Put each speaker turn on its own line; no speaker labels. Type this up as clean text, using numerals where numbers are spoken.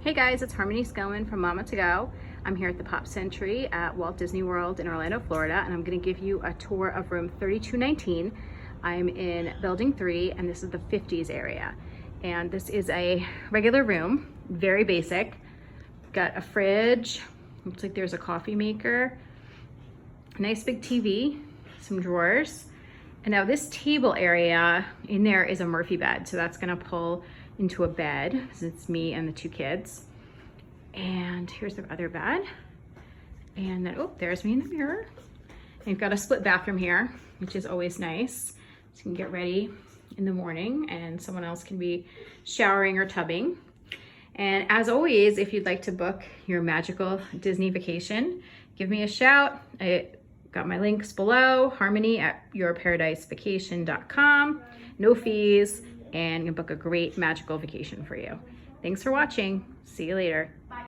Hey guys, it's Harmony Skillman from Mama to Go. I'm here at the Pop Century at Walt Disney World in Orlando, Florida, and I'm going to give you a tour of room 3219. I'm in building 3 and this is the 50s area. And this is a regular room, very basic. Got a fridge, looks like there's a coffee maker, a nice big TV, some drawers. And now this table area in there is a Murphy bed, so that's going to pull into a bed since it's me and the 2 kids. And here's the other bed. And then, oh, there's me in the mirror. And you've got a split bathroom here, which is always nice. So you can get ready in the morning and someone else can be showering or tubbing. And as always, if you'd like to book your magical Disney vacation, give me a shout. I got my links below, harmony@yourparadisevacation.com. No fees, and you can book a great magical vacation for you. Thanks for watching. See you later. Bye.